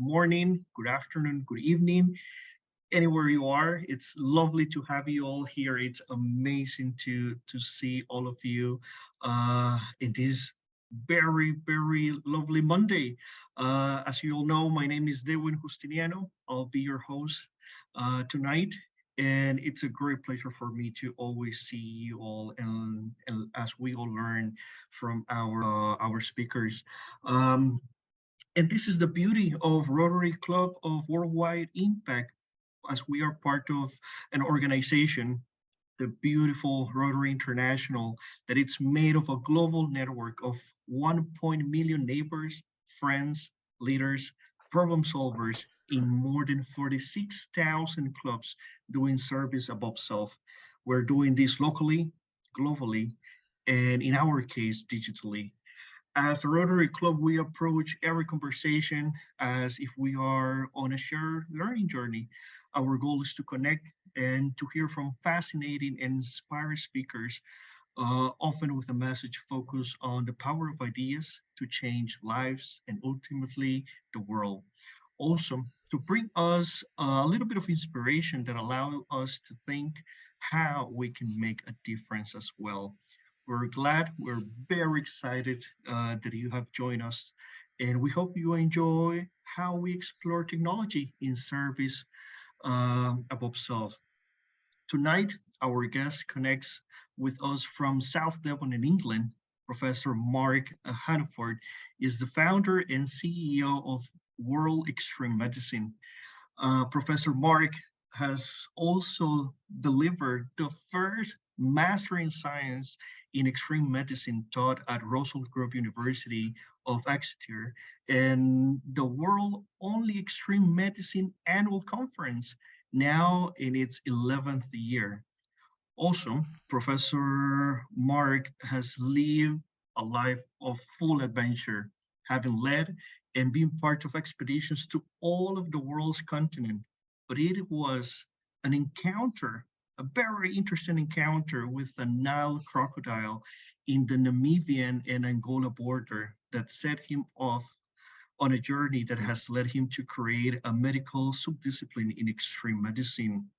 morning, good afternoon, good evening, anywhere you are. It's lovely to have you all here. It's amazing to see all of you in this very lovely Monday. As you all know, my name is Dewin Justiniano. I'll be your host tonight. And it's a great pleasure for me to always see you all and as we all learn from our speakers. Um, and this is the beauty of Rotary Club of Worldwide Impact, as we are part of an organization, the beautiful Rotary International, that it's made of a global network of 1 million neighbors, friends, leaders, problem solvers in more than 46,000 clubs doing service above self. We're doing this locally, globally, and in our case, digitally. As a Rotary Club, we approach every conversation as if we are on a shared learning journey. Our goal is to connect and to hear from fascinating and inspiring speakers, often with a message focused on the power of ideas to change lives and ultimately the world. Also, to bring us a little bit of inspiration that allow us to think how we can make a difference as well. We're very excited that you have joined us, and we hope you enjoy how we explore technology in service above self. Tonight, our guest connects with us from South Devon in England. Professor Mark Hannaford is the founder and CEO of World Extreme Medicine. Professor Mark has also delivered the first Master in Science in Extreme Medicine taught at Russell Group University of Exeter and the world only Extreme Medicine Annual Conference, now in its 11th year. Also, Professor Mark has lived a life of full adventure, having led and been part of expeditions to all of the world's continent. But it was an encounter, a very interesting encounter with the Nile crocodile in the Namibian and Angola border that set him off on a journey that has led him to create a medical subdiscipline in extreme medicine.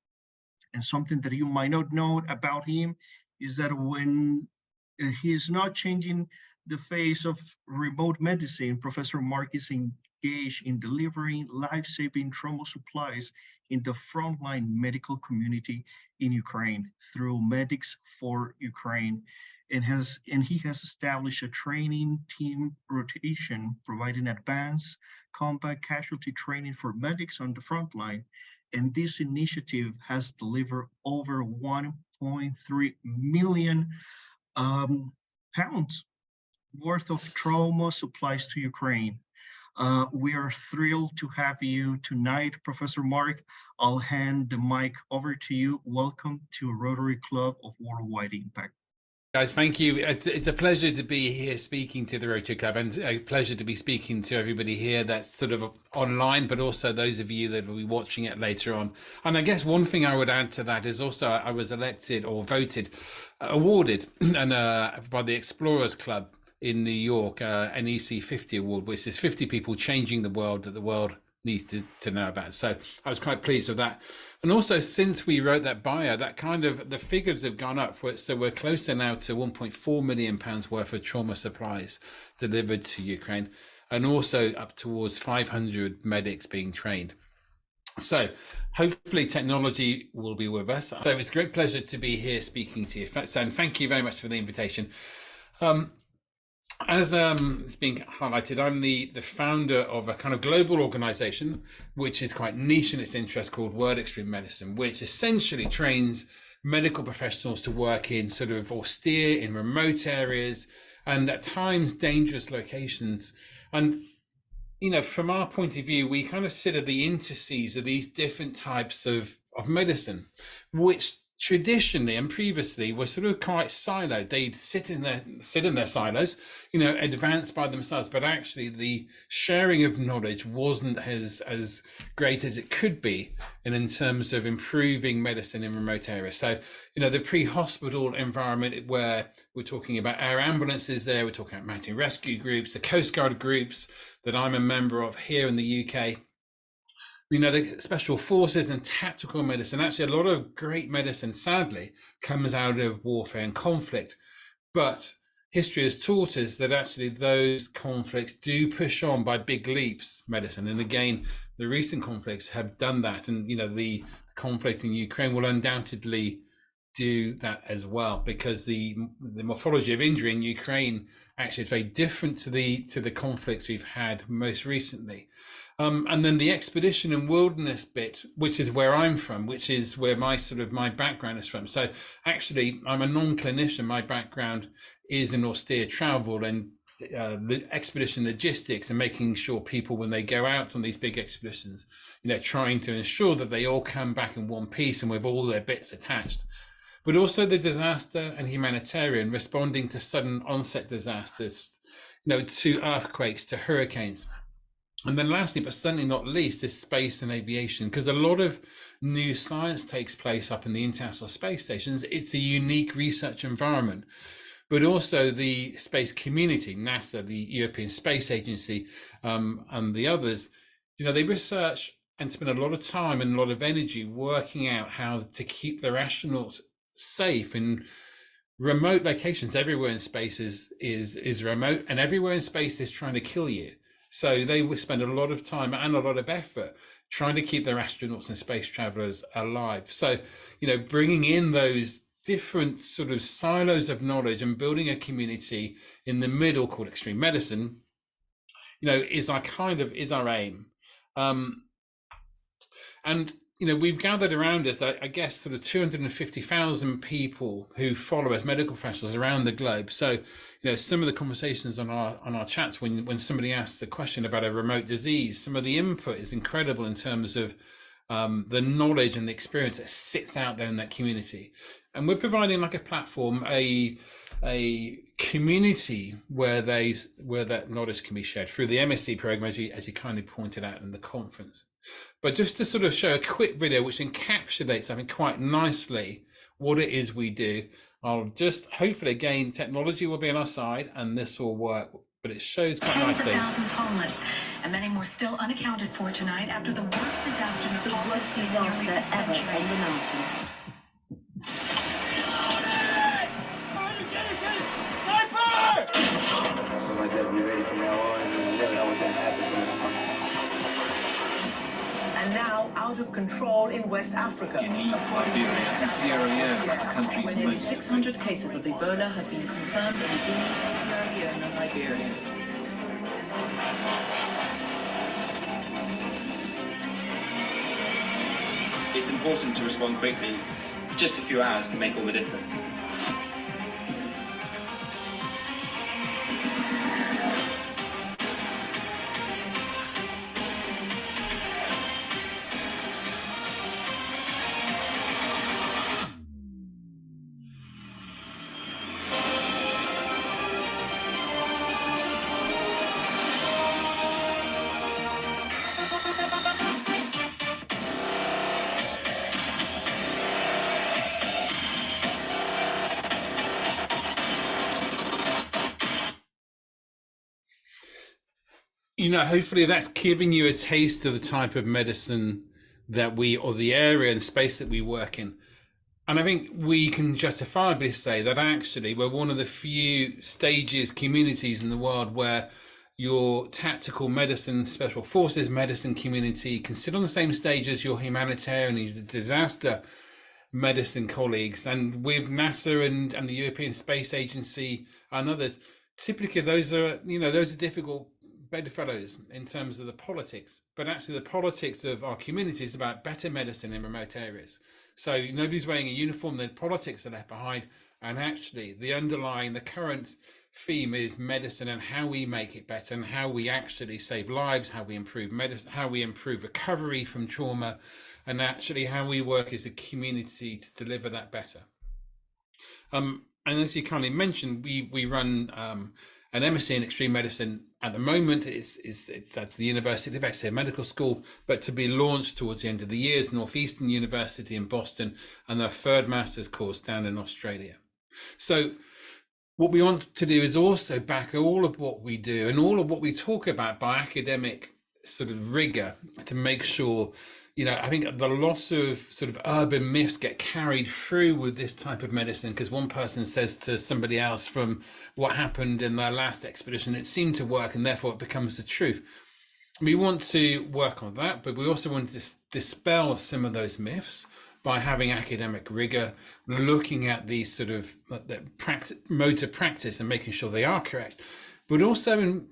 And something that you might not know about him is that when he is not changing the face of remote medicine, Professor Mark is engaged in delivering life-saving trauma supplies in the frontline medical community in Ukraine through Medics for Ukraine, and he has established a training team rotation, providing advanced combat casualty training for medics on the front line. And this initiative has delivered over 1.3 million pounds worth of trauma supplies to Ukraine. We are thrilled to have you tonight, Professor Mark. I'll hand the mic over to you. Welcome to Rotary Club of Worldwide Impact. Guys, thank you. It's a pleasure to be here speaking to the Rotary Club, and a pleasure to be speaking to everybody here that's sort of online, but also those of you that will be watching it later on. And I guess one thing I would add to that is also I was elected or awarded by the Explorers Club in New York, an EC50 award, which is 50 people changing the world that the world needs to know about. So I was quite pleased with that. And also, since we wrote that bio, that kind of the figures have gone up. So we're closer now to 1.4 million pounds worth of trauma supplies delivered to Ukraine, and also up towards 500 medics being trained. So hopefully technology will be with us. So it's a great pleasure to be here speaking to you. So, and thank you very much for the invitation. As it's been highlighted, I'm the founder of a kind of global organization, which is quite niche in its interest, called World Extreme Medicine, which essentially trains medical professionals to work in sort of austere, in remote areas, and at times dangerous locations. And, you know, from our point of view, we kind of sit at the interstices of these different types of medicine, which traditionally and previously were sort of quite siloed. They'd sit in their silos, you know, advance by themselves, but actually the sharing of knowledge wasn't as great as it could be in terms of improving medicine in remote areas. So, you know, the pre-hospital environment where we're talking about air ambulances there, we're talking about mountain rescue groups, the Coast Guard groups that I'm a member of here in the UK, the special forces and tactical medicine, actually a lot of great medicine, sadly, comes out of warfare and conflict. But history has taught us that actually those conflicts do push on by big leaps medicine. And again, the recent conflicts have done that. And, the conflict in Ukraine will undoubtedly do that as well, because the morphology of injury in Ukraine actually is very different to the conflicts we've had most recently. And then the expedition and wilderness bit, which is where I'm from, which is where my background is from. So actually, I'm a non-clinician. My background is in austere travel and expedition logistics, and making sure people, when they go out on these big expeditions, trying to ensure that they all come back in one piece and with all their bits attached. But also the disaster and humanitarian, responding to sudden onset disasters, to earthquakes, to hurricanes. And then lastly, but certainly not least, is space and aviation, because a lot of new science takes place up in the International Space Stations. It's a unique research environment, but also the space community, NASA, the European Space Agency, and the others, they research and spend a lot of time and a lot of energy working out how to keep their astronauts safe in remote locations. Everywhere in space is remote, and everywhere in space is trying to kill you. So they will spend a lot of time and a lot of effort trying to keep their astronauts and space travelers alive. So, bringing in those different sort of silos of knowledge and building a community in the middle called extreme medicine, is our aim. And we've gathered around us, I guess, sort of 250,000 people who follow us, medical professionals around the globe. So, some of the conversations on our chats, when somebody asks a question about a remote disease, some of the input is incredible in terms of the knowledge and the experience that sits out there in that community. And we're providing like a platform, a community where that knowledge can be shared through the MSc program, as you kindly pointed out in the conference. But just to sort of show a quick video which encapsulates, I think, quite nicely what it is we do, I'll just, hopefully again, technology will be on our side and this will work, but it shows quite nicely. Tens of thousands homeless, and many more still unaccounted for tonight after the worst disaster ever on the mountain. I said, be ready from now on, and you never know what's going to happen. And now out of control in West Africa. Guinea, Liberia, and Sierra Leone, countries where nearly 600 cases of Ebola have been confirmed in Guinea, Sierra Leone, and Liberia. It's important to respond quickly. Just a few hours can make all the difference. Hopefully that's giving you a taste of the type of medicine that or the area and space that we work in. And I think we can justifiably say that actually we're one of the few communities in the world where your tactical medicine, special forces medicine community can sit on the same stage as your humanitarian and your disaster medicine colleagues. And with NASA and the European Space Agency and others, typically those are difficult bedfellows in terms of the politics, but actually the politics of our community is about better medicine in remote areas. So nobody's wearing a uniform, the politics are left behind, and actually the current theme is medicine and how we make it better and how we actually save lives, how we improve medicine, how we improve recovery from trauma, and actually how we work as a community to deliver that better. And as you kindly mentioned, we run an MSc in extreme medicine. At the moment, it's at the University of Exeter Medical School, but to be launched towards the end of the year is Northeastern University in Boston, and our third master's course down in Australia. So what we want to do is also back all of what we do and all of what we talk about by academic sort of rigor to make sure, I think the lots of sort of urban myths get carried through with this type of medicine, because one person says to somebody else from what happened in their last expedition, it seemed to work, and therefore it becomes the truth. We want to work on that, but we also want to dispel some of those myths by having academic rigor, looking at these sort of modes of practice and making sure they are correct, but also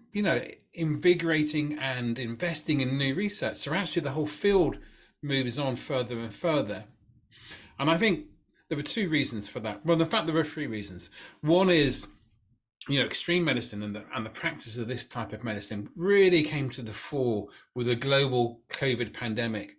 invigorating and investing in new research. So actually the whole field moves on further and further. And I think there were two reasons for that. Well, in fact, there were three reasons. One is, extreme medicine and the practice of this type of medicine really came to the fore with the global COVID pandemic.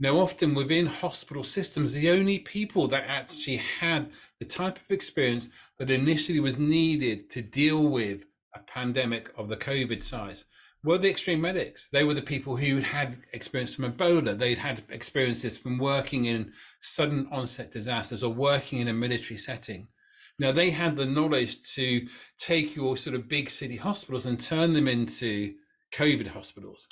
Often within hospital systems, the only people that actually had the type of experience that initially was needed to deal with a pandemic of the COVID size were the extreme medics. They were the people who had experience from Ebola. They'd had experiences from working in sudden onset disasters or working in a military setting. Now, they had the knowledge to take your sort of big city hospitals and turn them into COVID hospitals.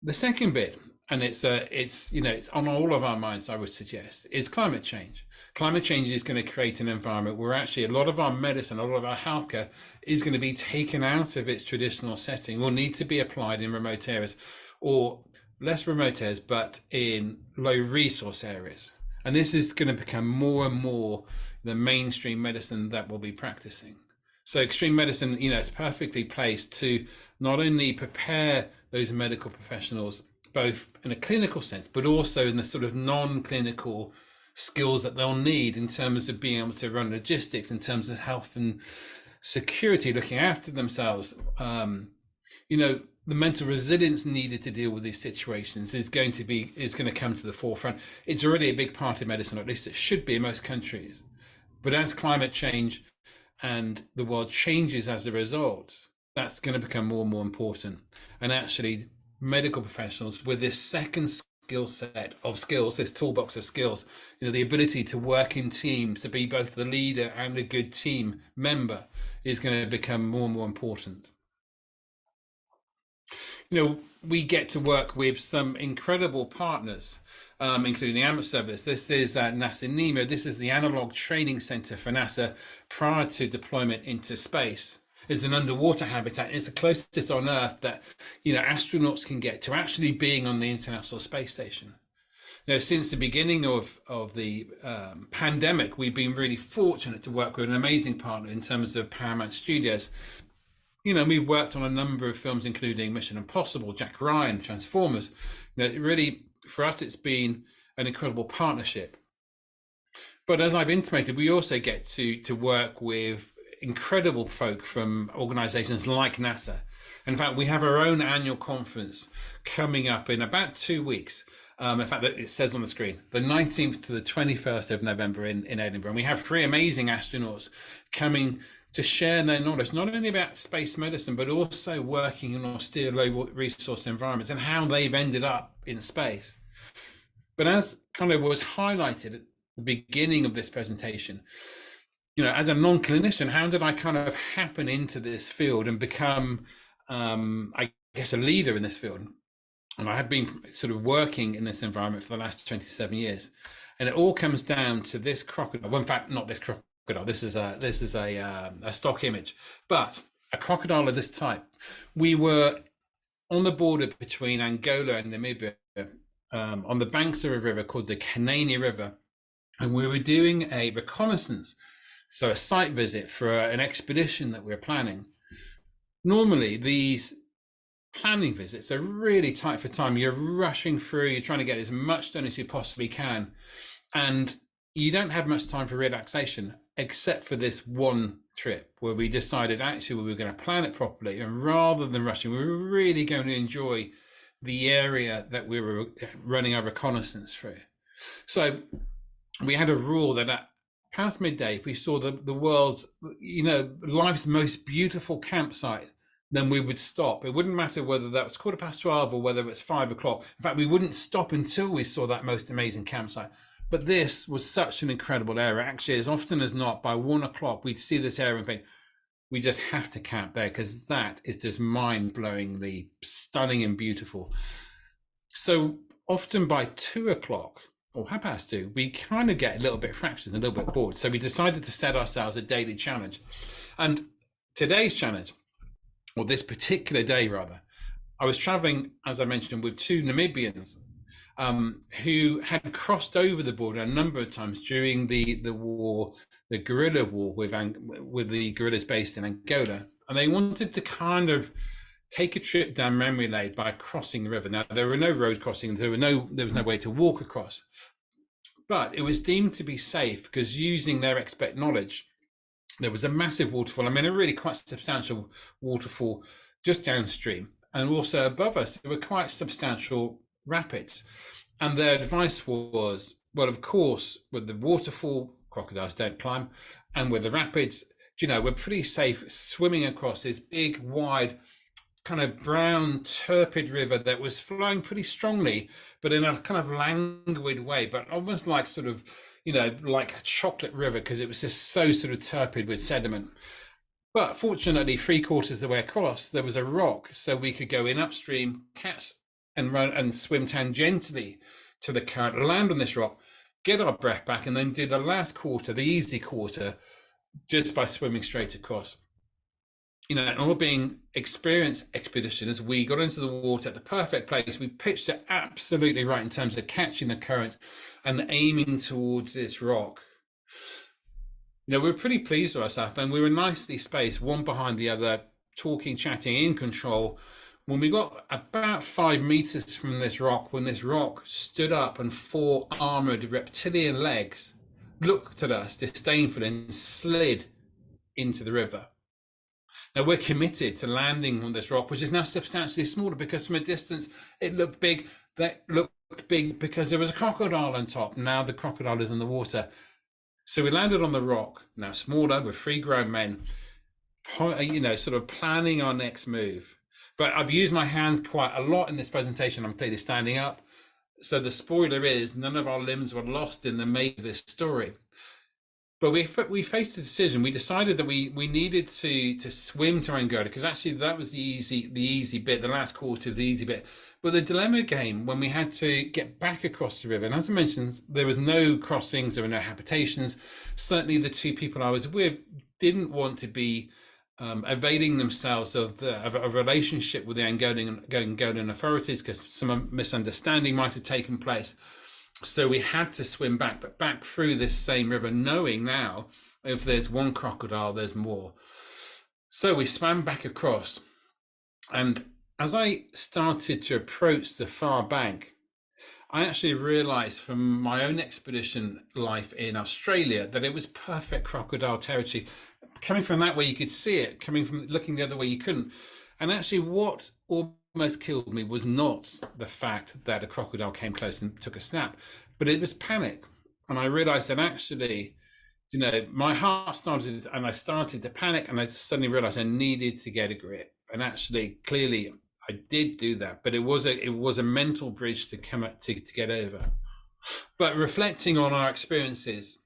The second bit, and it's on all of our minds, I would suggest, is climate change. Climate change is going to create an environment where actually a lot of our medicine, a lot of our healthcare is going to be taken out of its traditional setting, will need to be applied in remote areas, or less remote areas, but in low resource areas. And this is going to become more and more the mainstream medicine that we'll be practicing. So extreme medicine, is perfectly placed to not only prepare those medical professionals, both in a clinical sense, but also in the sort of non-clinical skills that they'll need in terms of being able to run logistics, in terms of health and security, looking after themselves. The mental resilience needed to deal with these situations is going to come to the forefront. It's already a big part of medicine, or at least it should be in most countries. But as climate change and the world changes as a result, that's going to become more and more important. And actually, medical professionals with this second skill set of skills, this toolbox of skills, the ability to work in teams, to be both the leader and a good team member, is going to become more and more important. We get to work with some incredible partners, including AMP Service. This is NASA NEMO. This is the analog training center for NASA prior to deployment into space. It's an underwater habitat. It's the closest on Earth that astronauts can get to actually being on the International Space Station. Since the beginning of the pandemic, we've been really fortunate to work with an amazing partner in terms of Paramount Studios. We've worked on a number of films, including Mission Impossible, Jack Ryan, Transformers. Really, for us, it's been an incredible partnership. But as I've intimated, we also get to work with incredible folk from organizations like NASA. In fact, we have our own annual conference coming up in about 2 weeks. In fact, it says on the screen, the 19th to the 21st of November in Edinburgh. And we have 3 amazing astronauts coming to share their knowledge, not only about space medicine, but also working in austere low resource environments and how they've ended up in space. But as kind of was highlighted at the beginning of this presentation, as a non-clinician, how did I kind of happen into this field and become, I guess, a leader in this field? And I have been sort of working in this environment for the last 27 years. And it all comes down to this crocodile. Well, in fact, not this crocodile. This is a stock image, but a crocodile of this type. We were on the border between Angola and Namibia, on the banks of a river called the Kanani River, and we were doing a reconnaissance, so a site visit for an expedition that we're planning. Normally, these planning visits are really tight for time. You're rushing through, you're trying to get as much done as you possibly can, and you don't have much time for relaxation, except for this one trip where we decided actually we were going to plan it properly, and rather than rushing, we were really going to enjoy the area that we were running our reconnaissance through. So we had a rule that at past midday, if we saw the world's, life's most beautiful campsite, then we would stop. It wouldn't matter whether that was 12:15 or whether it was 5 o'clock. In fact, we wouldn't stop until we saw that most amazing campsite. But this was such an incredible area. Actually, as often as not, by 1 o'clock, we'd see this area and think, we just have to camp there because that is just mind-blowingly stunning and beautiful. So often by 2 o'clock or 2:30, we kind of get a little bit fractious, a little bit bored. So we decided to set ourselves a daily challenge. And today's challenge, or this particular day rather, I was traveling, as I mentioned, with two Namibians who had crossed over the border a number of times during the war, the guerrilla war with the guerrillas based in Angola, and they wanted to kind of take a trip down memory lane by crossing the river. Now there were no road crossings, there was no way to walk across, but it was deemed to be safe because using their expert knowledge, there was a massive waterfall. I mean, a really quite substantial waterfall just downstream, and also above us there were quite substantial rapids. And their advice was, well, of course, with the waterfall, crocodiles don't climb, and with the rapids, we're pretty safe swimming across this big, wide, kind of brown, turpid river that was flowing pretty strongly, but in a kind of languid way, but almost like sort of, like a chocolate river, because it was just so sort of turpid with sediment. But fortunately, 3/4 of the way across, there was a rock, so we could go in upstream, catch and run and swim tangentially to the current, land on this rock, get our breath back, and then do the last quarter, the easy quarter, just by swimming straight across. And all being experienced expeditioners, we got into the water at the perfect place. We pitched it absolutely right in terms of catching the current and aiming towards this rock. We were pretty pleased with ourselves, and we were nicely spaced, one behind the other, talking, chatting, in control. When we got about 5 meters from this rock, when this rock stood up and 4 armored reptilian legs looked at us disdainfully and slid into the river. Now we're committed to landing on this rock, which is now substantially smaller because from a distance it looked big. That looked big because there was a crocodile on top. Now the crocodile is in the water. So we landed on the rock, now smaller, with 3 grown men, sort of planning our next move. But I've used my hands quite a lot in this presentation. I'm clearly standing up. So the spoiler is none of our limbs were lost in the make of this story. But we faced a decision. We decided that we needed to swim to Angola, because actually that was the easy bit, the last quarter of the easy bit. But the dilemma came when we had to get back across the river. And as I mentioned, there was no crossings, there were no habitations. Certainly the 2 people I was with didn't want to be availing themselves of a relationship with the Angolan authorities, because some misunderstanding might have taken place. So we had to swim back, but back through this same river, knowing now if there's one crocodile, there's more. So we swam back across, and as I started to approach the far bank, I actually realized from my own expedition life in Australia that it was perfect crocodile territory. Coming from that way, you could see it. Coming from looking the other way, you couldn't. And actually, what almost killed me was not the fact that a crocodile came close and took a snap, but it was panic. And I realized that actually, my heart started, and I started to panic, and I suddenly realized I needed to get a grip. And actually, clearly, I did do that, but it was a mental bridge to get over. But reflecting on our experiences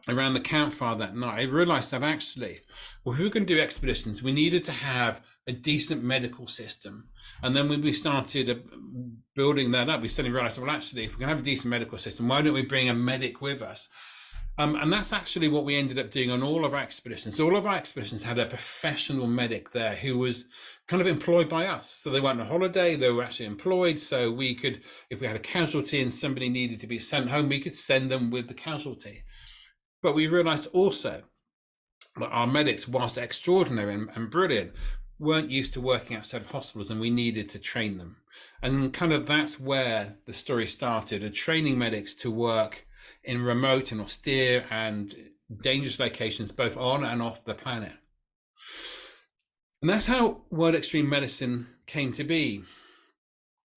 around the campfire that night, I realized that actually, well, if we were going to do expeditions, we needed to have a decent medical system. And then when we started building that up, we suddenly realized, well, actually, if we're going to have a decent medical system, why don't we bring a medic with us? And that's actually what we ended up doing on all of our expeditions. All of our expeditions had a professional medic there who was kind of employed by us. So they weren't on holiday, they were actually employed. So we could, if we had a casualty and somebody needed to be sent home, we could send them with the casualty. But we realized also that our medics, whilst extraordinary and brilliant, weren't used to working outside of hospitals, and we needed to train them. And kind of that's where the story started, of training medics to work in remote and austere and dangerous locations, both on and off the planet. And that's how World Extreme Medicine came to be.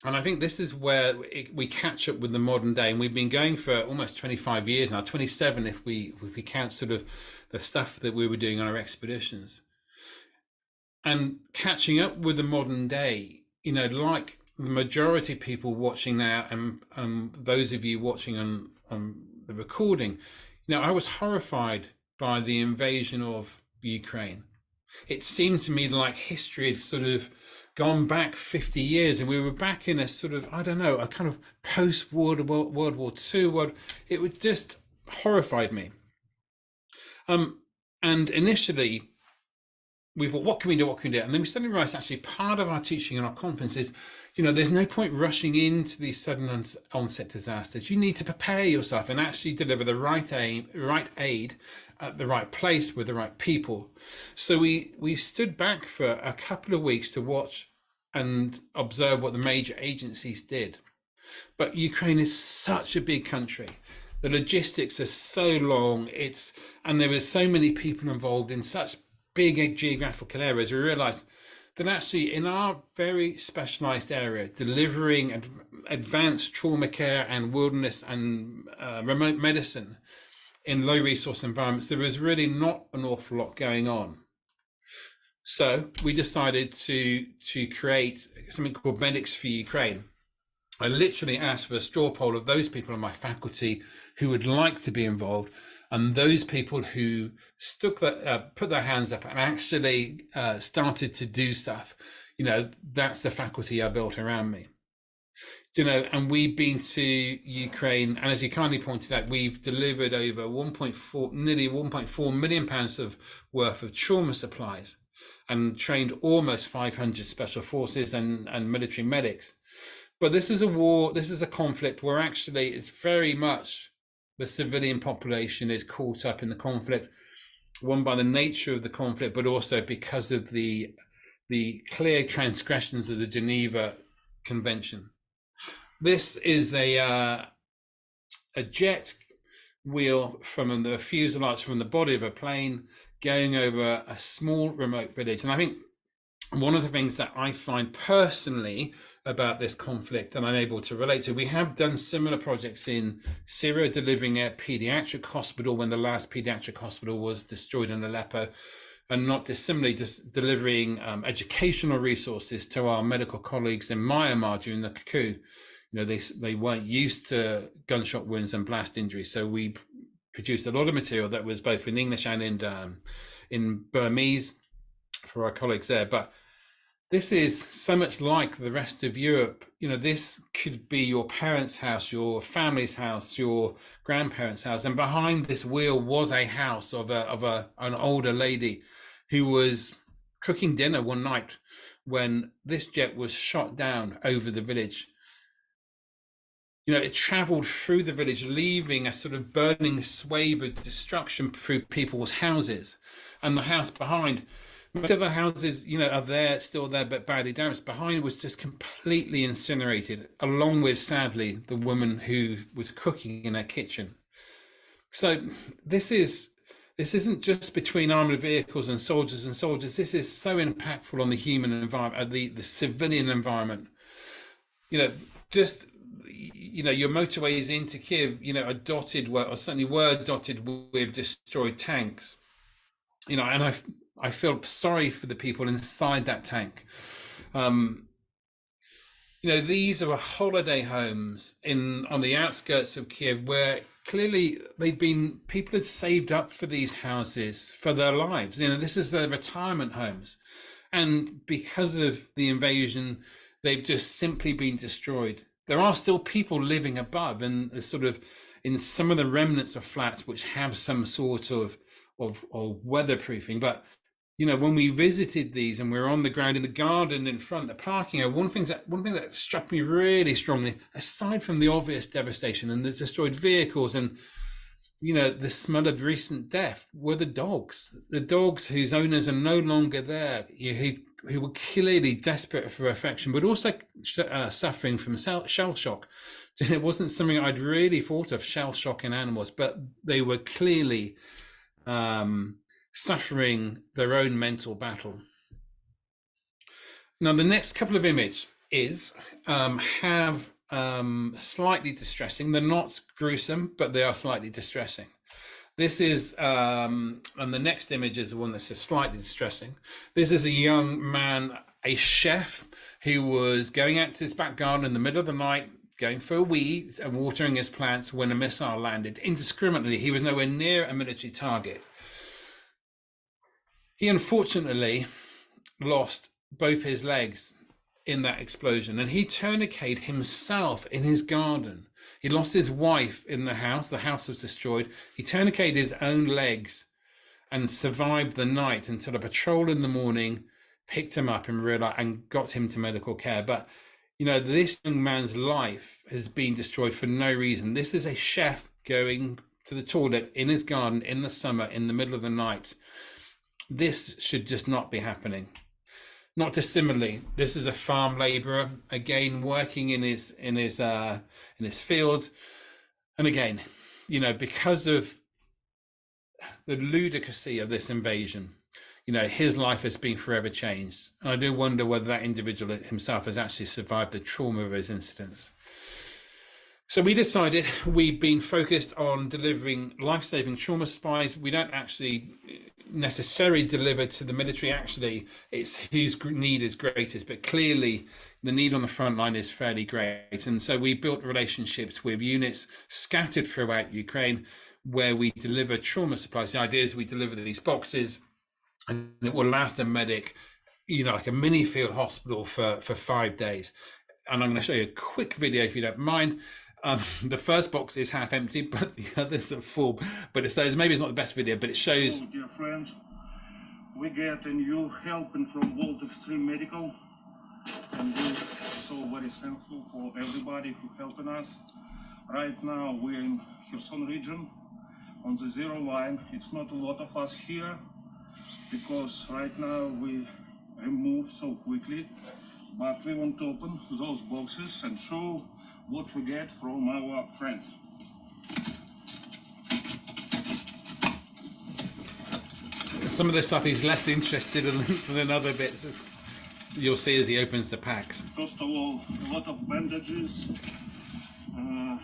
And I think this is where we catch up with the modern day. And we've been going for almost 25 years now, 27 if we count sort of the stuff that we were doing on our expeditions. And catching up with the modern day, like the majority of people watching now, and those of you watching on the recording, I was horrified by the invasion of Ukraine. It seemed to me like history had sort of gone back 50 years, and we were back in a sort of, I don't know, a kind of post-World War II. It would just horrified me. And initially, we thought, what can we do? What can we do? And then we suddenly realized actually part of our teaching and our conference is, there's no point rushing into these sudden onset disasters. You need to prepare yourself and actually deliver the right aid at the right place with the right people. So we stood back for a couple of weeks to watch and observe what the major agencies did. But Ukraine is such a big country. The logistics are so long. And there were so many people involved in such big geographical areas. We realized that actually in our very specialized area, delivering advanced trauma care and wilderness and remote medicine in low resource environments, there was really not an awful lot going on. So we decided to create something called Medics for Ukraine. I literally asked for a straw poll of those people on my faculty who would like to be involved, and those people who put their hands up and actually started to do stuff. That's the faculty I built around me. And we've been to Ukraine, and as you kindly pointed out, we've delivered over nearly 1.4 million pounds worth of trauma supplies, and trained almost 500 special forces and military medics. But this is a war, this is a conflict where actually it's very much the civilian population is caught up in the conflict, one by the nature of the conflict, but also because of the clear transgressions of the Geneva Convention. This is a jet wheel from the fuselage from the body of a plane going over a small remote village. And I think one of the things that I find personally about this conflict, and I'm able to relate to, we have done similar projects in Syria, delivering a pediatric hospital when the last pediatric hospital was destroyed in Aleppo, and not dissimilarly just delivering educational resources to our medical colleagues in Myanmar during the coup. They weren't used to gunshot wounds and blast injuries, so we produced a lot of material that was both in English and in Burmese for our colleagues there. But this is so much like the rest of Europe. This could be your parents' house, your family's house, your grandparents' house, and behind this wheel was a house of an older lady who was cooking dinner one night when this jet was shot down over the village. It traveled through the village, leaving a sort of burning swathe of destruction through people's houses. And the house behind, most of the houses, are still there, but badly damaged. Behind was just completely incinerated, along with, sadly, the woman who was cooking in her kitchen. So this isn't just between armored vehicles and soldiers. This is so impactful on the human environment, the civilian environment. Your motorways into Kiev, are dotted, or certainly were dotted with destroyed tanks. And I feel sorry for the people inside that tank. These are holiday homes on the outskirts of Kiev, where clearly people had saved up for these houses for their lives. This is their retirement homes, and because of the invasion, they've just simply been destroyed. There are still people living above, and sort of in some of the remnants of flats which have some sort of weatherproofing. But when we visited these and we were on the ground in the garden in front, the parking area, one thing that struck me really strongly, aside from the obvious devastation and the destroyed vehicles and the smell of recent death, were the dogs whose owners are no longer there, who were clearly desperate for affection, but also suffering from shell shock. It wasn't something I'd really thought of, shell shock in animals, but they were clearly suffering their own mental battle. Now, the next couple of images have slightly distressing. They're not gruesome, but they are slightly distressing. This is, and the next image is the one that's just slightly distressing. This is a young man, a chef, who was going out to his back garden in the middle of the night, going for a wee and watering his plants when a missile landed indiscriminately. He was nowhere near a military target. He unfortunately lost both his legs in that explosion, and he tourniqueted himself in his garden. He lost his wife in the house was destroyed. He tourniqueted his own legs and survived the night until a patrol in the morning picked him up and got him to medical care. But this young man's life has been destroyed for no reason. This is a chef going to the toilet in his garden in the summer in the middle of the night. This should just not be happening. Not dissimilarly, this is a farm labourer, again working in his field, and again, because of the ludicrousy of this invasion, his life has been forever changed. And I do wonder whether that individual himself has actually survived the trauma of his incidents. So we decided we've been focused on delivering life-saving trauma supplies. We don't actually necessarily deliver to the military. Actually, it's whose need is greatest, but clearly the need on the front line is fairly great. And so we built relationships with units scattered throughout Ukraine where we deliver trauma supplies. The idea is we deliver these boxes and it will last a medic, like a mini field hospital for 5 days. And I'm going to show you a quick video if you don't mind. The first box is half empty, but the others are full. But it says, maybe it's not the best video, but it shows. Dear friends, we get a new helping from World Extreme Medical, and we're so very thankful for everybody who helping us. Right now we're in Kherson region on the zero line. It's not a lot of us here because right now we move so quickly, but we want to open those boxes and show what we get from our friends. Some of the stuff he's less interested in than other bits, as you'll see as he opens the packs. First of all, a lot of bandages, a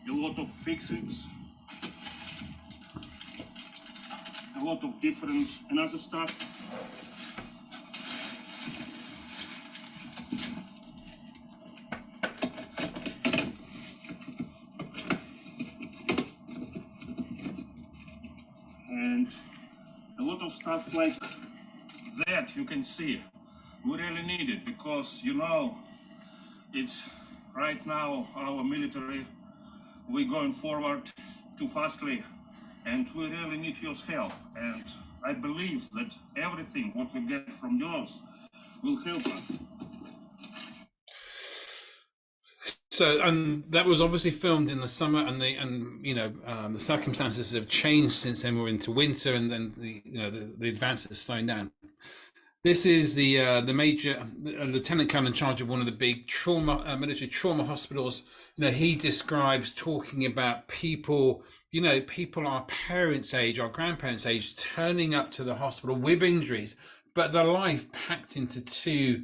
lot of fixings, a lot of different another stuff. And a lot of stuff like that you can see. We really need it because it's right now our military, we're going forward too fastly and we really need your help. And I believe that everything what we get from yours will help us. So, and that was obviously filmed in the summer, and the circumstances have changed since then. We're into winter, and then the advance is slowing down. This is the major lieutenant colonel in charge of one of the big military trauma hospitals. He describes talking about people, people our parents' age, our grandparents' age, turning up to the hospital with injuries, but their life packed into two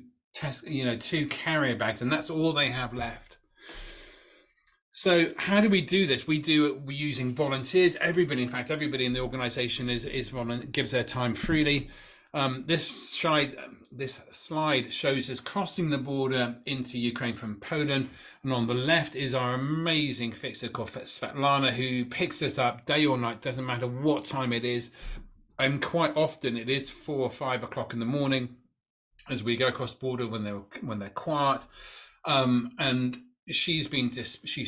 carrier bags, and that's all they have left. So how do we do this? We're using volunteers. Everybody in the organization gives their time freely. This slide shows us crossing the border into Ukraine from Poland. And on the left is our amazing fixer called Svetlana, who picks us up day or night, doesn't matter what time it is. And quite often it is 4 or 5 o'clock in the morning as we go across the border when they're quiet. And she's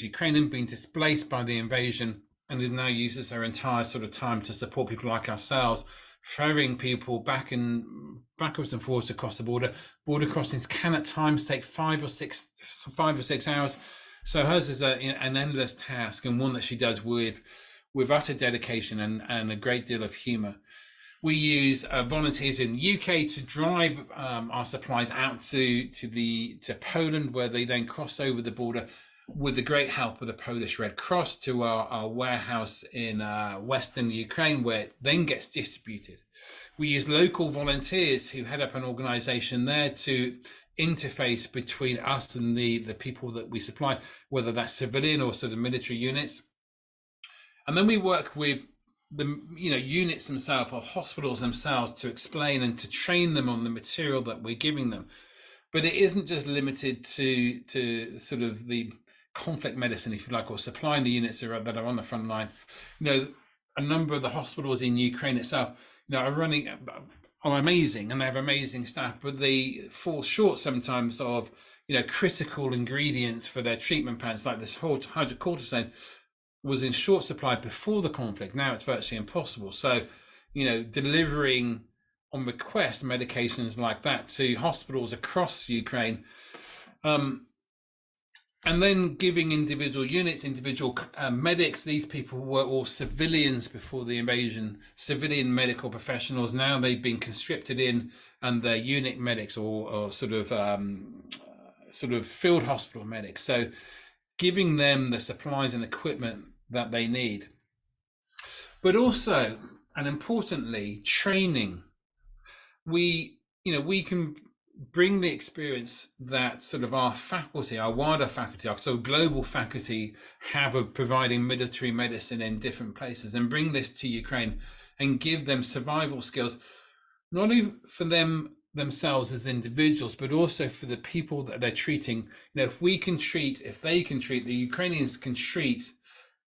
Ukrainian, been displaced by the invasion, and now uses her entire sort of time to support people like ourselves, ferrying people backwards and forwards across the border. Border crossings can at times take 5 or 6 hours. So hers is an endless task, and one that she does with utter dedication and a great deal of humour. We use volunteers in UK to drive our supplies out to Poland, where they then cross over the border with the great help of the Polish Red Cross to our warehouse in Western Ukraine, where it then gets distributed. We use local volunteers who head up an organization there to interface between us and the people that we supply, whether that's civilian or sort of military units. And then we work with the units themselves or hospitals themselves to explain and to train them on the material that we're giving them. But it isn't just limited to sort of the conflict medicine, if you like, or supplying the units that are on the front line. a number of the hospitals in Ukraine itself, are amazing, and they have amazing staff, but they fall short sometimes of, critical ingredients for their treatment plans, like this whole hydrocortisone was in short supply before the conflict. Now it's virtually impossible. So, delivering on request medications like that to hospitals across Ukraine, and then giving individual units, individual medics. These people were all civilians before the invasion, civilian medical professionals. Now they've been conscripted in, and they're unit medics or sort of field hospital medics. So giving them the supplies and equipment that they need, but also, and importantly, training. We can bring the experience that sort of our faculty, our wider faculty, our sort of global faculty have of providing military medicine in different places, and bring this to Ukraine and give them survival skills, not only for themselves as individuals, but also for the people that they're treating. If they can treat, the Ukrainians can treat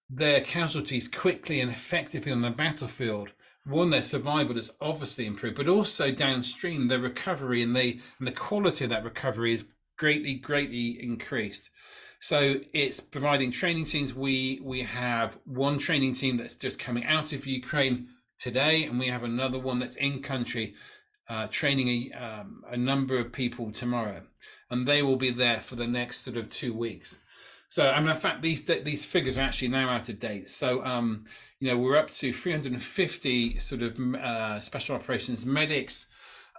their casualties quickly and effectively on the battlefield. One, their survival is obviously improved, but also downstream, their recovery and the quality of that recovery is greatly increased. So it's providing training teams. We have one training team that's just coming out of Ukraine today, and we have another one that's in country training a number of people tomorrow, and they will be there for the next sort of 2 weeks. So, in fact, these figures are actually now out of date. So, we're up to 350 sort of special operations medics,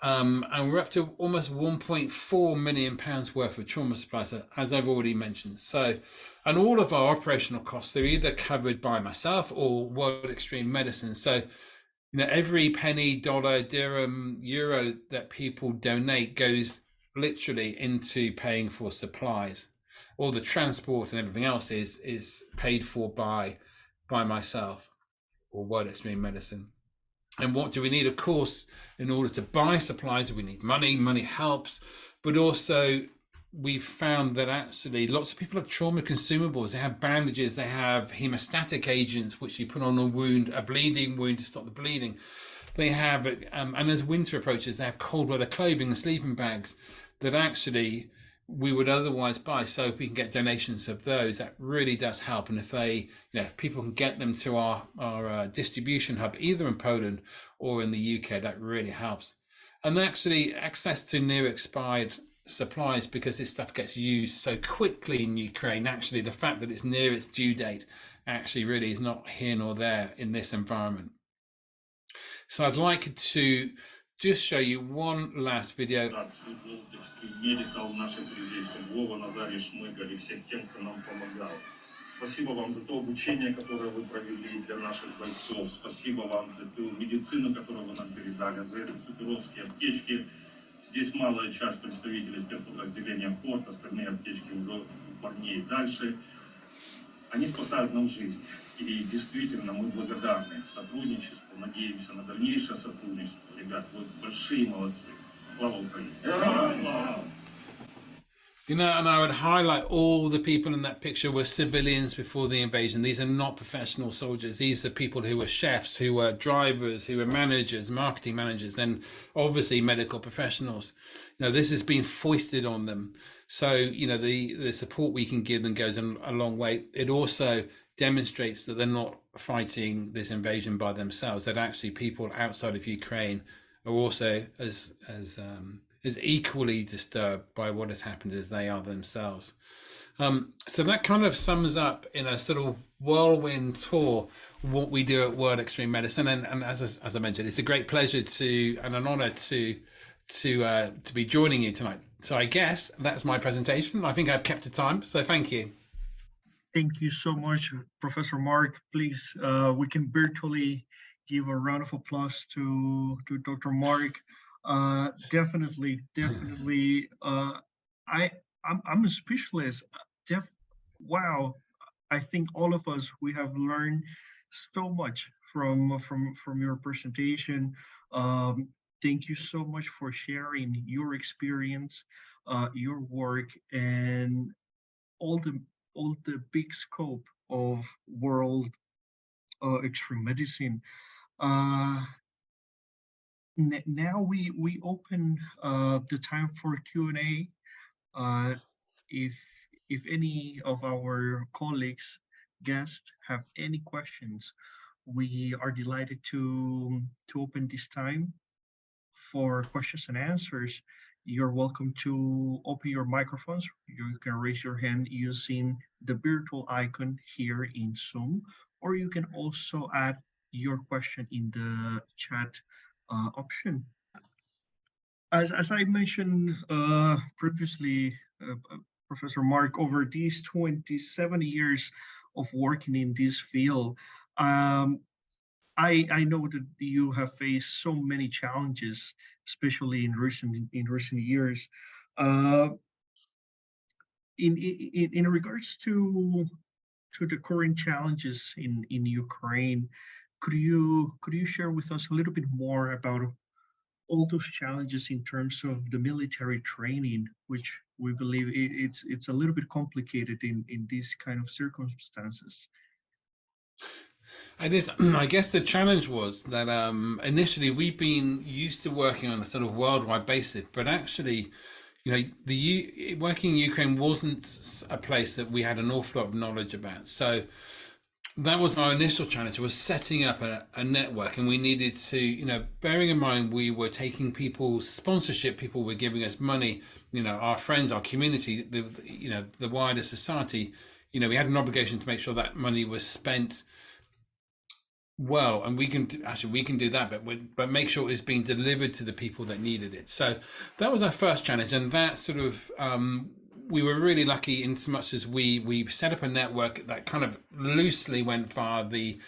and we're up to almost 1.4 million pounds worth of trauma supplies, as I've already mentioned. So, and all of our operational costs are either covered by myself or World Extreme Medicine. So, every penny, dollar, dirham, euro that people donate goes literally into paying for supplies. All the transport and everything else is paid for by myself or World Extreme Medicine. And what do we need? Of course, in order to buy supplies, we need money. Money helps, but also we've found that actually lots of people have trauma consumables. They have bandages, they have hemostatic agents, which you put on a bleeding wound to stop the bleeding. They have, and as winter approaches, they have cold weather clothing and sleeping bags that actually we would otherwise buy. So if we can get donations of those, that really does help. And if people can get them to our distribution hub, either in Poland or in the UK, that really helps. And actually access to near expired supplies, because this stuff gets used so quickly in Ukraine. Actually, the fact that it's near its due date actually really is not here nor there in this environment. So I'd like to just show you one last video. Медиков, наших друзей Вова, Назарий Шмыгаль и всех тем, кто нам помогал. Спасибо вам за то обучение, которое вы провели для наших бойцов. Спасибо вам за ту медицину, которую вы нам передали, за эти суперовские аптечки. Здесь малая часть представителей спецподразделения ФОРТ, остальные аптечки уже у парней дальше. Они спасают нам жизнь. И действительно мы благодарны сотрудничеству, надеемся на дальнейшее сотрудничество. Ребят, вы большие молодцы. And I would highlight all the people in that picture were civilians before the invasion. These are not professional soldiers. These are people who were chefs, who were drivers, who were managers, marketing managers, and obviously medical professionals. This has been foisted on them. So, the support we can give them goes a long way. It also demonstrates that they're not fighting this invasion by themselves, that actually people outside of Ukraine are also as equally disturbed by what has happened as they are themselves. So that kind of sums up in a sort of whirlwind tour what we do at World Extreme Medicine. And as I mentioned, it's a great pleasure and an honor to be joining you tonight. So I guess that's my presentation. I think I've kept to time, so thank you. Thank you so much, Professor Mark. Please, we can virtually give a round of applause to Dr. Mark. Definitely. I'm speechless. Wow. I think all of us, we have learned so much from your presentation. Thank you so much for sharing your experience, your work, and all the big scope of World extreme medicine. Now we open the time for Q&A. Uh, if if any of our colleagues, guests have any questions, we are delighted to open this time for questions and answers. You're welcome to open your microphones. You can raise your hand using the virtual icon here in Zoom, or you can also add your question in the chat option. As I mentioned previously, Professor Mark, over these 27 years of working in this field, I know that you have faced so many challenges, especially in recent years. Uh, in regards to the current challenges in Ukraine, could you share with us a little bit more about all those challenges in terms of the military training, which we believe it's a little bit complicated in these kind of circumstances? It is. I guess the challenge was that initially we've been used to working on a sort of worldwide basis, but actually, working in Ukraine wasn't a place that we had an awful lot of knowledge about. So that was our initial challenge, was setting up a network, and we needed to, bearing in mind we were taking people's sponsorship, people were giving us money, our friends, our community, the wider society, we had an obligation to make sure that money was spent well, and we can do that, but make sure it's being delivered to the people that needed it. So that was our first challenge, and that sort of we were really lucky in so much as we set up a network that kind of loosely went via the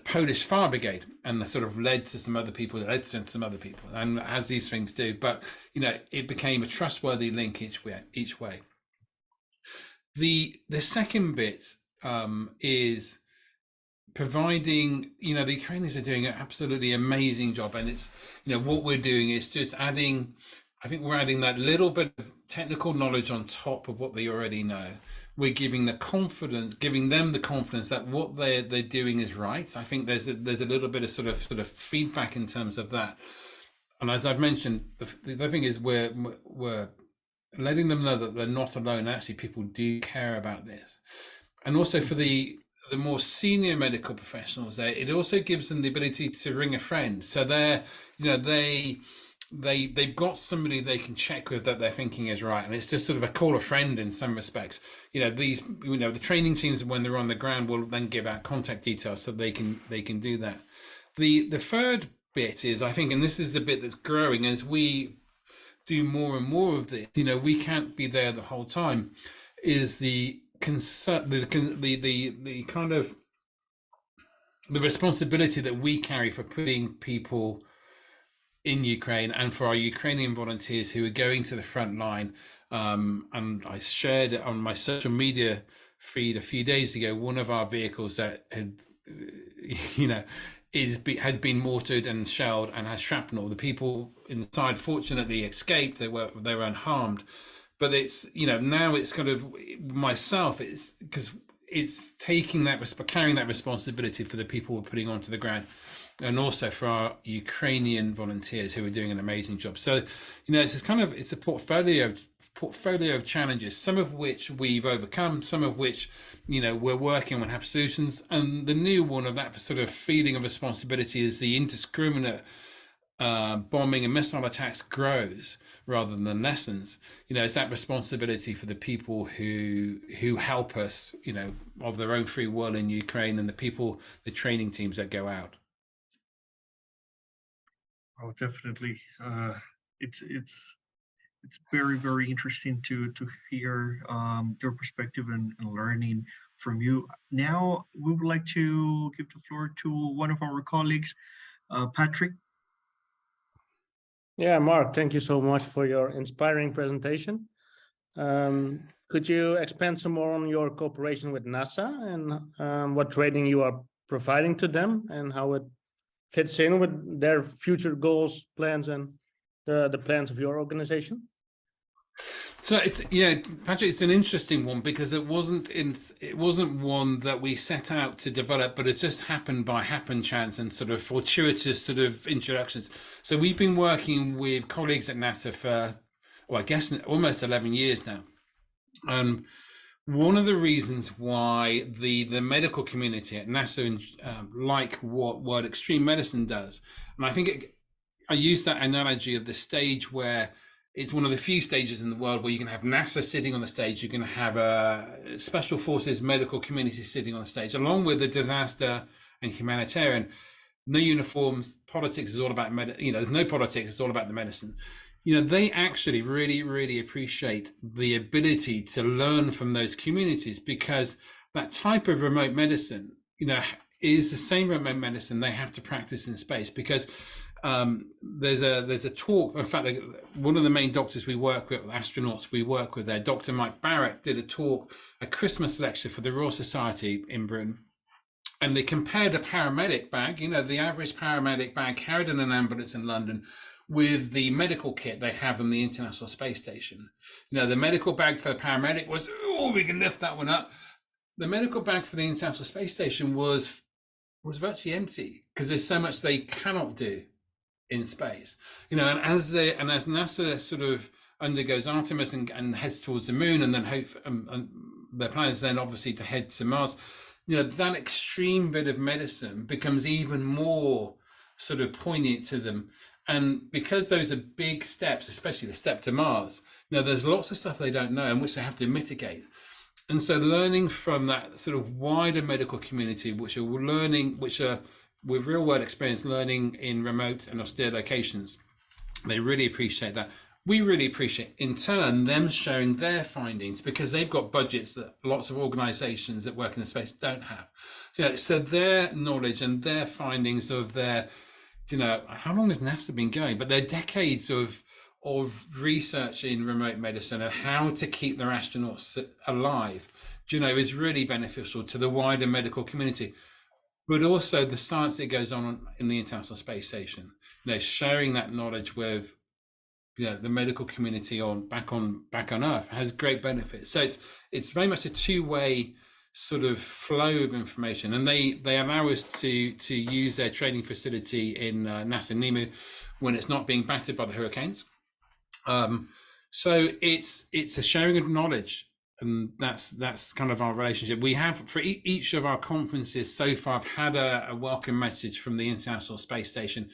Polish Fire Brigade, and that sort of led to some other people, and as these things do. But it became a trustworthy link each way. The second bit is providing, the Ukrainians are doing an absolutely amazing job, and it's, what we're doing is just adding, I think we're adding that little bit of technical knowledge on top of what they already know. We're giving them the confidence that what they're doing is right. I think there's a little bit of sort of feedback in terms of that. And as I've mentioned, the other thing is we're letting them know that they're not alone. Actually, people do care about this. And also for the more senior medical professionals there, it also gives them the ability to ring a friend. So they've got somebody they can check with that they're thinking is right, and it's just sort of a call a friend in some respects. The training teams, when they're on the ground, will then give out contact details so they can do that. The third bit is, I think, and this is the bit that's growing as we do more and more of this, we can't be there the whole time, is the concern, the kind of the responsibility that we carry for putting people in Ukraine, and for our Ukrainian volunteers who are going to the front line. And I shared it on my social media feed a few days ago, one of our vehicles that had had been mortared and shelled and has shrapnel. The people inside fortunately escaped; they were unharmed. But it's now it's kind of myself. It's because it's carrying that responsibility for the people we're putting onto the ground, and also for our Ukrainian volunteers who are doing an amazing job. So it's a portfolio of challenges, some of which we've overcome, some of which we're working on and have solutions. And the new one of that sort of feeling of responsibility is the indiscriminate bombing and missile attacks grows rather than lessens. It's that responsibility for the people who help us, of their own free will in Ukraine, and the training teams that go out. Oh, definitely. It's very, very interesting to hear your perspective and learning from you. Now we would like to give the floor to one of our colleagues, Patrick. Yeah, Mark, thank you so much for your inspiring presentation. Could you expand some more on your cooperation with NASA and what training you are providing to them, and how it fits in with their future goals, plans, and the plans of your organization? So it's Patrick, it's an interesting one because it wasn't one that we set out to develop, but it just happened by happen chance and sort of fortuitous sort of introductions. So we've been working with colleagues at NASA for, well, I guess almost 11 years now. One of the reasons why the medical community at NASA like what extreme medicine does, and I think I use that analogy of the stage where it's one of the few stages in the world where you can have NASA sitting on the stage, you can have a special forces medical community sitting on the stage, along with the disaster and humanitarian. No uniforms, politics is all about there's no politics, it's all about the medicine. They actually really, really appreciate the ability to learn from those communities, because that type of remote medicine, is the same remote medicine they have to practice in space. Because there's a talk. In fact, one of the main doctors we work with, astronauts we work with there, Dr. Mike Barrett, did a talk, a Christmas lecture for the Royal Society in Britain. And they compared a paramedic bag, the average paramedic bag carried in an ambulance in London, with the medical kit they have on the International Space Station. The medical bag for the paramedic was, we can lift that one up. The medical bag for the International Space Station was virtually empty, because there's so much they cannot do in space. And as NASA sort of undergoes Artemis and heads towards the moon, and then their plan is then obviously to head to Mars, that extreme bit of medicine becomes even more sort of poignant to them. And because those are big steps, especially the step to Mars, there's lots of stuff they don't know and which they have to mitigate. And so learning from that sort of wider medical community, which are with real world experience, learning in remote and austere locations, they really appreciate that. We really appreciate, in turn, them sharing their findings, because they've got budgets that lots of organizations that work in the space don't have. So their knowledge and their findings of their, how long has NASA been going? But their decades of research in remote medicine and how to keep their astronauts alive, is really beneficial to the wider medical community. But also the science that goes on in the International Space Station, sharing that knowledge with the medical community back on Earth has great benefits. So it's very much a two-way sort of flow of information, and they allow us to use their training facility in NASA Nimu when it's not being battered by the hurricanes. So it's a sharing of knowledge, and that's kind of our relationship. We have, for each of our conferences so far, I've had a welcome message from the International Space Station.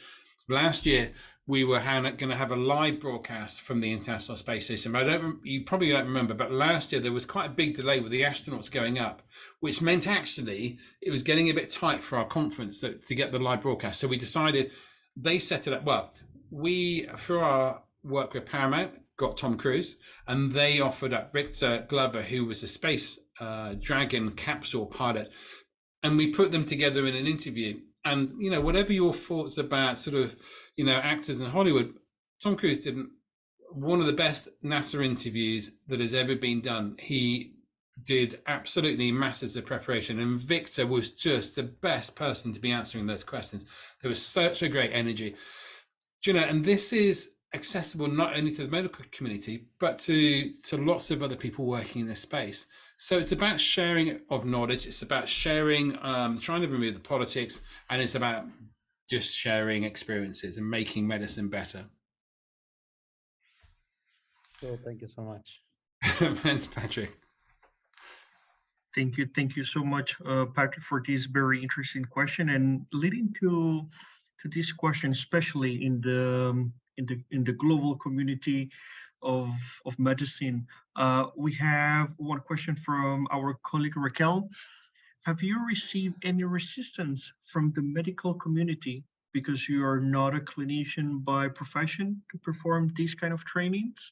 Last year we were going to have a live broadcast from the International Space Station. You probably don't remember, but last year there was quite a big delay with the astronauts going up, which meant actually it was getting a bit tight for our conference to get the live broadcast. So we decided, they set it up. Well, we, through our work with Paramount, got Tom Cruise, and they offered up Victor Glover, who was a Space Dragon capsule pilot, and we put them together in an interview. And, whatever your thoughts about sort of, actors in Hollywood, Tom Cruise did one of the best NASA interviews that has ever been done. He did absolutely masses of preparation, and Victor was just the best person to be answering those questions. There was such a great energy. And this is accessible not only to the medical community, but to lots of other people working in this space. So it's about sharing of knowledge. It's about sharing, trying to remove the politics, and it's about just sharing experiences and making medicine better. So thank you so much. Thanks, Patrick. Thank you so much, Patrick, for this very interesting question. And leading to this question, especially in the global community of medicine, we have one question from our colleague Raquel. Have you received any resistance from the medical community because you are not a clinician by profession to perform these kind of trainings?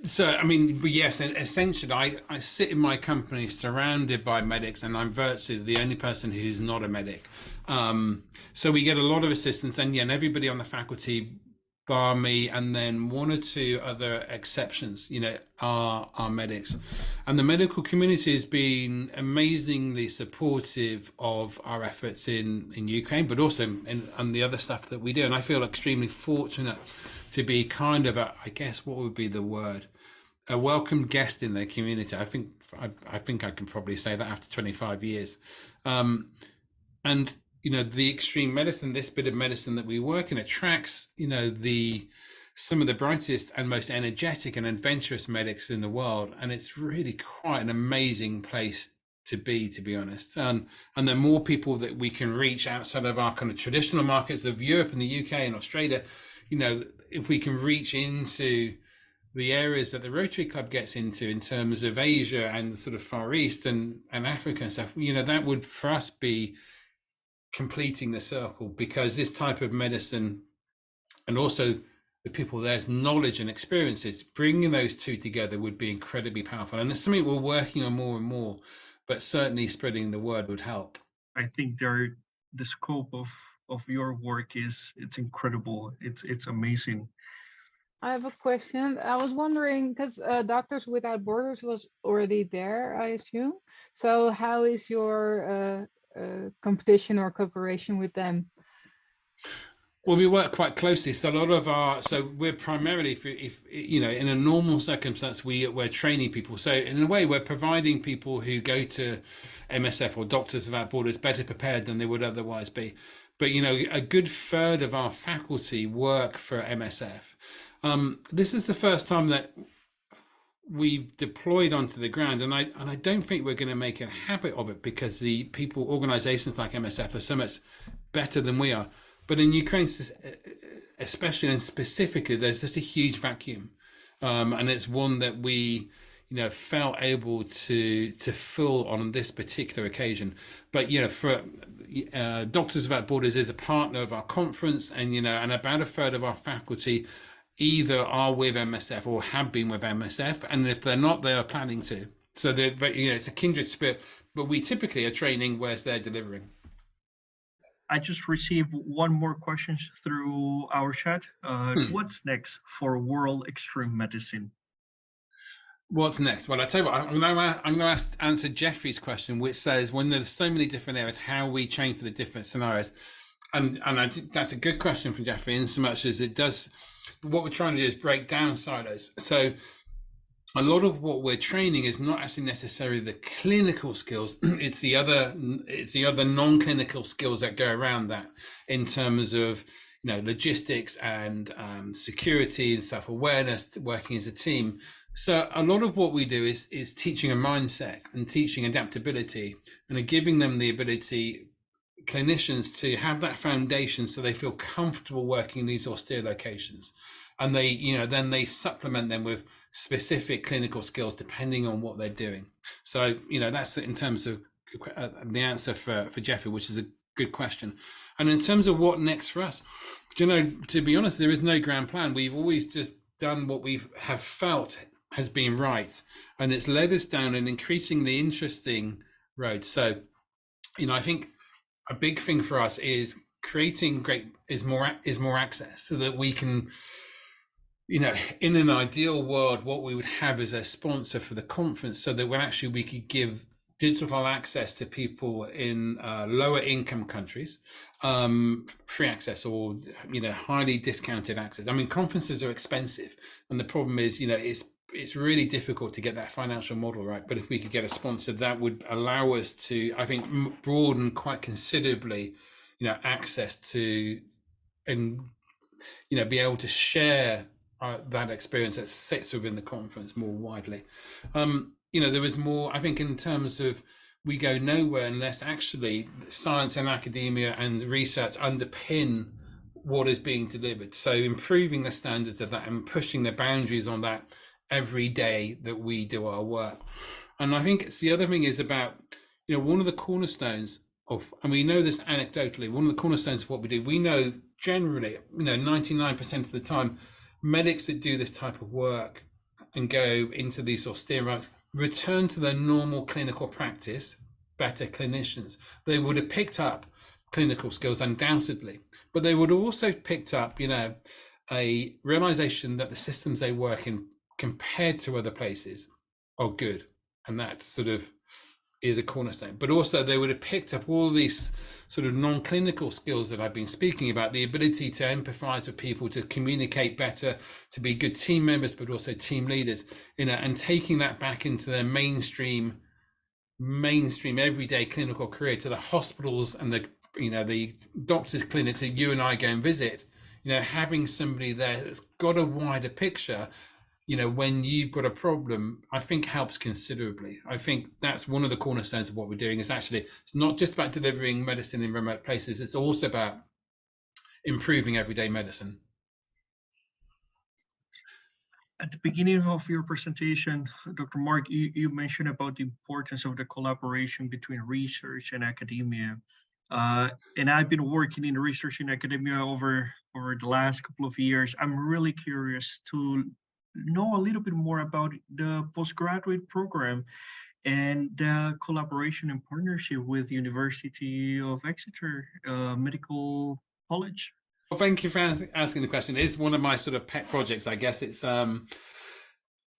So, yes, and essentially I sit in my company surrounded by medics, and I'm virtually the only person who's not a medic. So we get a lot of assistance, and everybody on the faculty, bar me, and then one or two other exceptions, are medics. And the medical community has been amazingly supportive of our efforts in Ukraine, but also in the other stuff that we do. And I feel extremely fortunate to be kind of a, I guess what would be the word, a welcome guest in their community. I think I can probably say that after 25 years. And the extreme medicine, this bit of medicine that we work in, attracts some of the brightest and most energetic and adventurous medics in the world, and it's really quite an amazing place to be honest. And the more people that we can reach outside of our kind of traditional markets of Europe and the UK and Australia, if we can reach into the areas that the Rotary Club gets into in terms of Asia and sort of Far East and Africa and stuff, that would for us be completing the circle, because this type of medicine and also the people there's knowledge and experiences, bringing those two together would be incredibly powerful. And it's something we're working on more and more, but certainly spreading the word would help. I think the scope of your work it's incredible. It's amazing. I have a question. I was wondering, because Doctors Without Borders was already there, I assume. So how is your competition or cooperation with them? Well, we work quite closely. So we're primarily, if in a normal circumstance, we're training people. So in a way, we're providing people who go to MSF or Doctors Without Borders better prepared than they would otherwise be. But a good third of our faculty work for MSF. This is the first time that we've deployed onto the ground, and I don't think we're going to make a habit of it, because the organizations like MSF are so much better than we are. But in Ukraine, especially and specifically, there's just a huge vacuum, and it's one that we, felt able to fill on this particular occasion. But for Doctors Without Borders is a partner of our conference, and and about a third of our faculty either are with MSF or have been with MSF, and if they're not, they are planning to. So it's a kindred spirit. But we typically are training whereas they're delivering. I just received one more question through our chat. What's next for World Extreme Medicine? What's next? Well, I tell you what, I'm going to answer Jeffrey's question, which says, when there's so many different areas, how we train for the different scenarios. And I think that's a good question from Jeffrey, in so much as it does. What we're trying to do is break down silos. So a lot of what we're training is not actually necessarily the clinical skills. It's the other non-clinical skills that go around that, in terms of logistics and security and self-awareness, working as a team. So a lot of what we do is teaching a mindset and teaching adaptability, and giving them the ability, clinicians, to have that foundation so they feel comfortable working in these austere locations. And they, then they supplement them with specific clinical skills depending on what they're doing. So, that's in terms of the answer for Jeffrey, which is a good question. And in terms of what next for us, to be honest, there is no grand plan. We've always just done what we have felt has been right, and it's led us down an increasingly interesting road. So, I think a big thing for us is creating more access, so that we can, in an ideal world, what we would have is a sponsor for the conference, so that when actually we could give digital access to people in lower income countries, free access, or highly discounted access. I mean, conferences are expensive, and the problem is, it's really difficult to get that financial model right. But if we could get a sponsor, that would allow us to, I think, broaden quite considerably, access to, and be able to share that experience that sits within the conference more widely. There was more, I think, in terms of, we go nowhere unless actually science and academia and research underpin what is being delivered. So improving the standards of that and pushing the boundaries on that every day that we do our work. And I think it's the other thing is about, one of the cornerstones of, and we know this anecdotally, one of the cornerstones of what we do, we know generally, 99% of the time, medics that do this type of work and go into these austere ranks return to their normal clinical practice better clinicians. They would have picked up clinical skills undoubtedly, but they would have also picked up, a realization that the systems they work in compared to other places are good. And that's sort of is a cornerstone. But also they would have picked up all these sort of non-clinical skills that I've been speaking about, the ability to empathize with people, to communicate better, to be good team members, but also team leaders, and taking that back into their mainstream everyday clinical career, to the hospitals and the doctors' clinics that you and I go and visit. Having somebody there that's got a wider picture, when you've got a problem, I think helps considerably. I think that's one of the cornerstones of what we're doing. Is actually, it's not just about delivering medicine in remote places, it's also about improving everyday medicine. At the beginning of your presentation, Dr. Mark, you mentioned about the importance of the collaboration between research and academia. And I've been working in research and academia over the last couple of years. I'm really curious to know a little bit more about the postgraduate program and the collaboration and partnership with University of Exeter Medical College. Well, thank you for asking the question. It's one of my sort of pet projects, I guess. It's so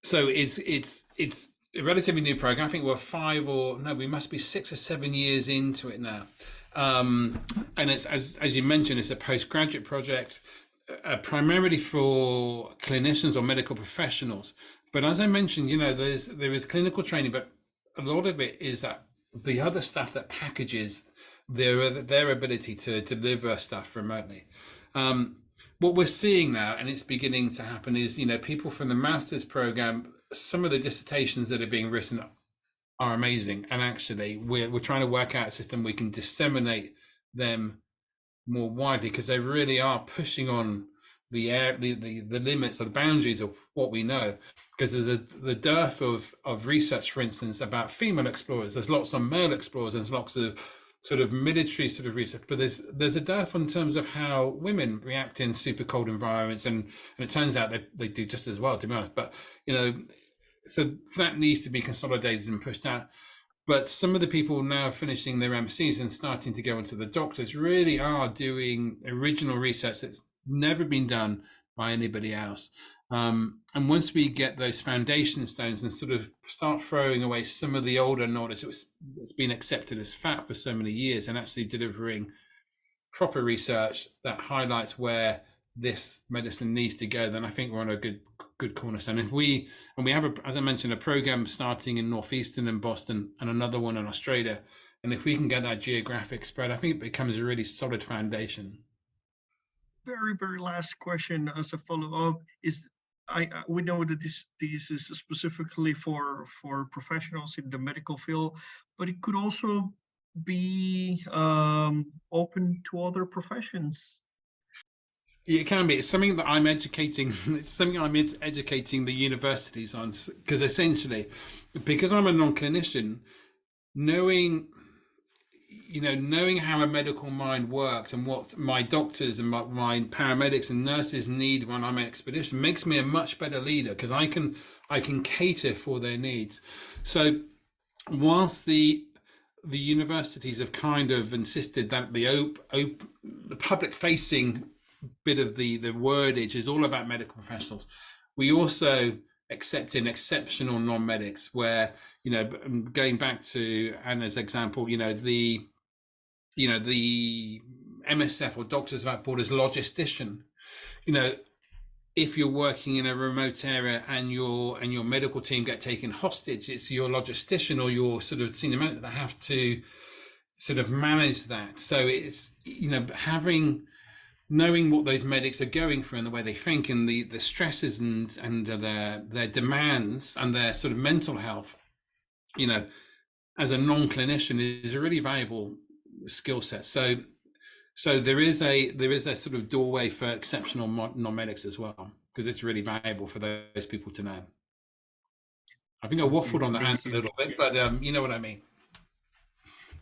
it's a relatively new program. I think we must be 6 or 7 years into it now. And it's as you mentioned, it's a postgraduate project, primarily for clinicians or medical professionals. But as I mentioned, there is clinical training, but a lot of it is that the other stuff that packages their ability to deliver stuff remotely. What we're seeing now, and it's beginning to happen, is people from the master's program, some of the dissertations that are being written are amazing, and actually we're trying to work out a system we can disseminate them more widely, because they really are pushing on the limits or the boundaries of what we know. Because there's the dearth of research, for instance, about female explorers. There's lots of male explorers. There's lots of sort of military sort of research, but there's a dearth in terms of how women react in super cold environments, and it turns out they do just as well, to be honest. But so that needs to be consolidated and pushed out. But some of the people now finishing their MScs and starting to go into the doctors really are doing original research that's never been done by anybody else. And once we get those foundation stones and sort of start throwing away some of the older knowledge that's been accepted as fact for so many years, and actually delivering proper research that highlights where this medicine needs to go, then I think we're on a good cornerstone. And we have, as I mentioned, a program starting in Northeastern and Boston, and another one in Australia. And if we can get that geographic spread, I think it becomes a really solid foundation. Very, very last question as a follow-up is, we know that this is specifically for professionals in the medical field, but it could also be open to other professions. It can be. It's something that I'm educating. It's something I'm educating the universities on, because essentially, because I'm a non-clinician, knowing how a medical mind works and what my doctors and my paramedics and nurses need when I'm on expedition makes me a much better leader, because I can cater for their needs. So whilst the universities have kind of insisted that the public facing bit of the wordage is all about medical professionals, we also accept in exceptional non-medics, where going back to Anna's example, the MSF or Doctors Without Borders logistician, if you're working in a remote area and your medical team get taken hostage, it's your logistician or your sort of senior manager that have to sort of manage that. So it's knowing what those medics are going through and the way they think, and the stresses and their demands and their sort of mental health, as a non-clinician, is a really valuable skill set. So there is a sort of doorway for exceptional non-medics as well, because it's really valuable for those people to know. I think I waffled on that answer a little bit, but you know what I mean.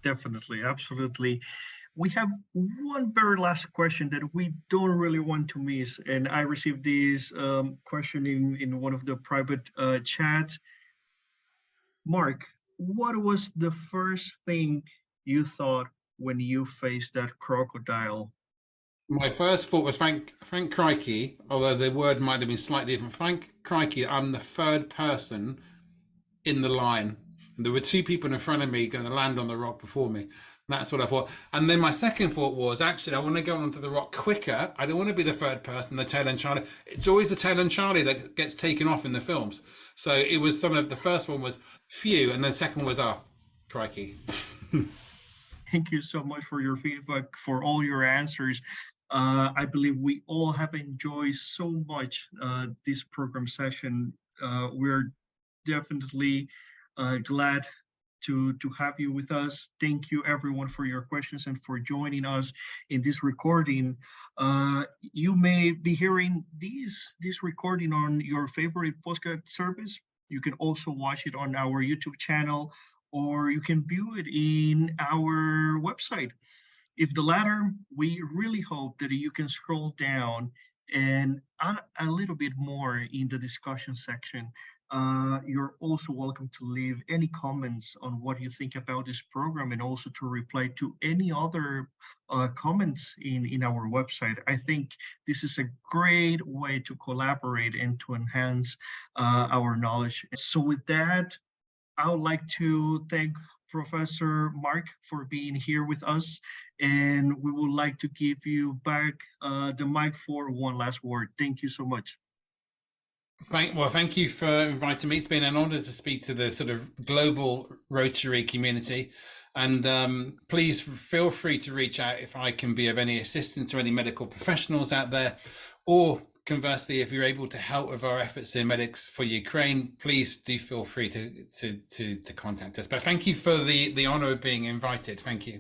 Definitely, absolutely. We have one very last question that we don't really want to miss, and I received this question in one of the private chats. Mark, what was the first thing you thought when you faced that crocodile? My first thought was thank crikey, although the word might have been slightly different. Thank crikey, I'm the third person in the line. There were two people in front of me going to land on the rock before me. That's what I thought. And then my second thought was, actually, I want to go onto the rock quicker. I don't want to be the third person, the tail end Charlie. It's always the tail end Charlie that gets taken off in the films. So it was the first one was phew, and then the second one was, oh, crikey. Thank you so much for your feedback, for all your answers. I believe we all have enjoyed so much this program session. We're definitely glad to have you with us. Thank you everyone for your questions and for joining us in this recording. You may be hearing this recording on your favorite podcast service. You can also watch it on our YouTube channel, or you can view it in our website. If the latter, we really hope that you can scroll down and add a little bit more in the discussion section. You're also welcome to leave any comments on what you think about this program, and also to reply to any other comments in our website. I think this is a great way to collaborate and to enhance our knowledge. So with that, I would like to thank Professor Mark for being here with us, and we would like to give you back the mic for one last word. Thank you so much. Thank you for inviting me. It's been an honor to speak to the sort of global Rotary community, and please feel free to reach out if I can be of any assistance to any medical professionals out there, or conversely, if you're able to help with our efforts in medics for Ukraine, please do feel free to contact us. But thank you for the honor of being invited. Thank you.